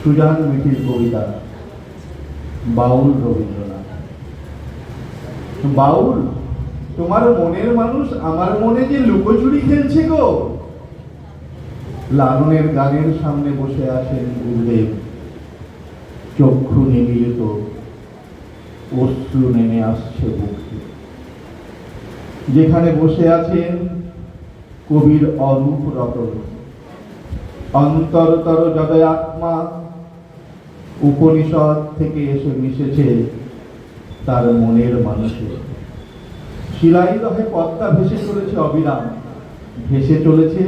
Suzanne মিঠির কবিতা বাউল রবীন্দ্রনাথ। বাউল, তোমার মনের মানুষ আমার মনে যে লুকোচুরি খেলছে গো। লালনের গানের সামনে বসে আছেন গুরুদেব, চক্ষু নিমিলিত, অশ্রু নেমে আসছে বুকে। যেখানে বসে আছেন কবির অরূপ রতন, অন্তরতর যদয় আত্মা উপনিষদ থেকে এসে মিশেছে তার মনের মানুষে। শিলাই রহে পদ্মা ভেসে চলেছে অবিরাম, ভেসে চলেছে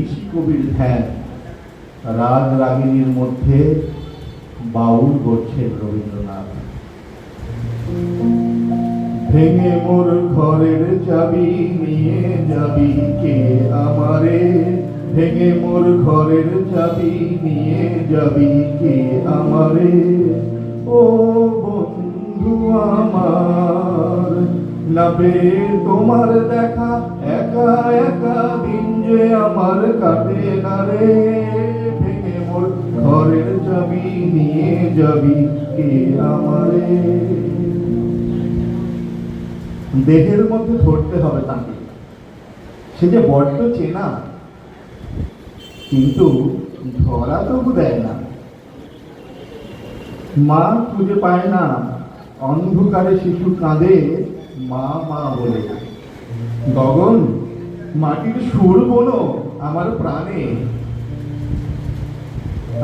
ঋষি কবির ধ্যান। রাগ রাগিনীর মধ্যে বাউল করছেন রবীন্দ্রনাথ। ভেঙে মোর ঘরের চাবি নিয়ে যাবি কে আমারে, ভেঙে মোর ঘরের চাবি নিয়ে যাবি কে আমারে। ও বন্ধু আমার, না পেয়ে তোমার দেখা একা একা দিন যে আমার কাটে না রে। ভেঙে মোর ঘরের চাবি নিয়ে যাবি কে আমারে। দেহের মধ্যে ধরতে হবে তাকে, সে যে বড্ড চেনা, কিন্তু ধরা তবু দেয় না। মা খুঁজে পায় না, অন্ধকারে শিশু কাঁদে মা মা বলে। গগন, মাটির সুর বোনো আমার প্রাণে।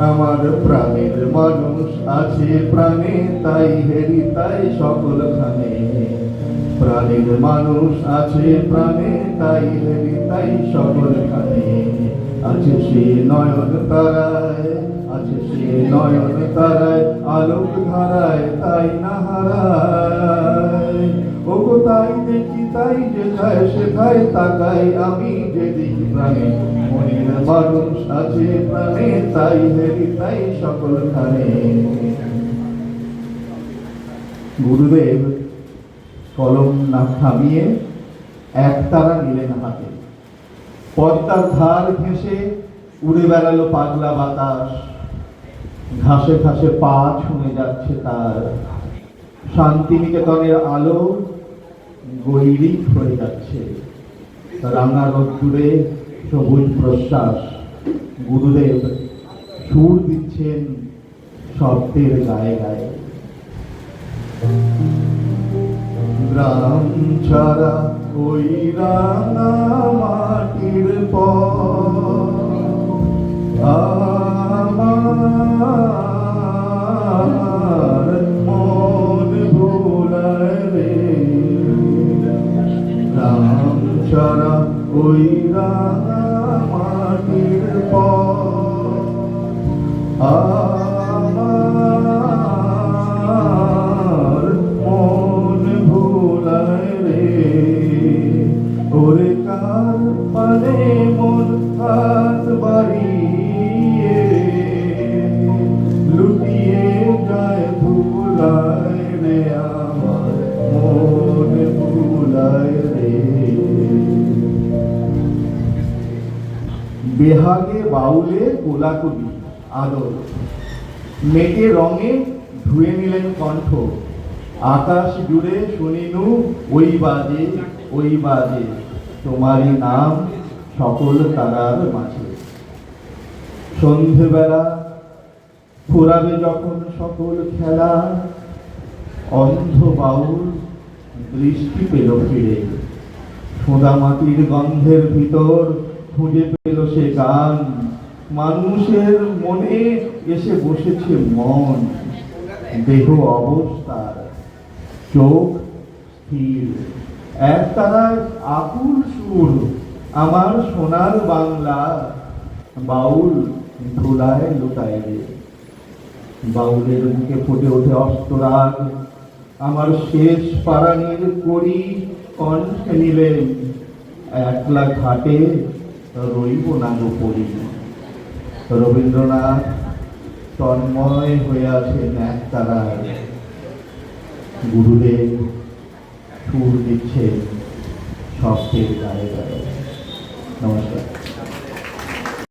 আমার প্রাণের মানুষ আছে প্রাণে, তাই হেরি তাই সকল খানে। প্রাণের মানুষ আছে প্রাণে, তাই হেরি তাই সকল খানে। আছে সে নয়ন তারায়, আছে সে নয়ন তারায়, আলোক ধারায় তাই না হারায়। ওগো তাই দেখি তাই যেথায় সেথায় তাকাই আমি যেদিকে প্রাণে। মনের মানুষ আছে প্রাণে, তাই হেরি তাই সকল খানে। গুরুদেব কলম না থামিয়ে একতারা নিলেন হাতে। পদ্মার ধার ঘেঁষে উড়ে বেড়ালো পাগলা বাতাস, ঘাসে ঘাসে পা ছুঁয়ে যাচ্ছে তার। শান্তিনিকেতনের আলো গৈরিক হয়ে যাচ্ছে, রাঙা রোদ্দুরে সবুজ প্রশ্বাস। গুরুদেব সুর দিচ্ছেন শব্দের গায়ে গায়ে। গ্রাম ছাড়া ওই রাঙা মাটির পথ আমার মন ভোলায় রে। গ্রাম ছাড়া ওই রাঙা মাটির পথ আমার মন ভোলায় রে। ওরে কার পানে মন হাত বাড়িয়ে লুটিয়ে যায় ভুলায় রে। আমার মন ভুলায় রে। বেহাগে বাউলে কোলাকুলি আদর, মেঘে রঙে ধুয়ে নিলেন কণ্ঠ। আকাশ জুড়ে শুনিনু ওই বাজে ওই বাজে তোমারই নাম সকল তারার মাঝে। সন্ধেবেলা ফুরাবে যখন সকল খেলা, অন্ধ বাউল দৃষ্টি পেল ফিরে। সোঁদা মাটির গন্ধের ভিতর খুঁজে পেল সে গান। মানুষের মনে এসে বসেছে মন, দেহ অবস্থার, চোখ স্থির। একতারায় আকুল সুর আমার সোনার বাংলা। বাউল ধুলায় লুটায় রে। বাউলের মুখে ফুটে ওঠে অস্তরাগ। আমার শেষ পারানির কড়ি কণ্ঠে নিলেন, একলা ঘাটে রইব না গো পড়ি। রবীন্দ্রনাথ তন্ময় হয়ে আছেন একতারায়। গুরুদেব সুর দিচ্ছেন শব্দের গায়ে গায়ে। নমস্কার।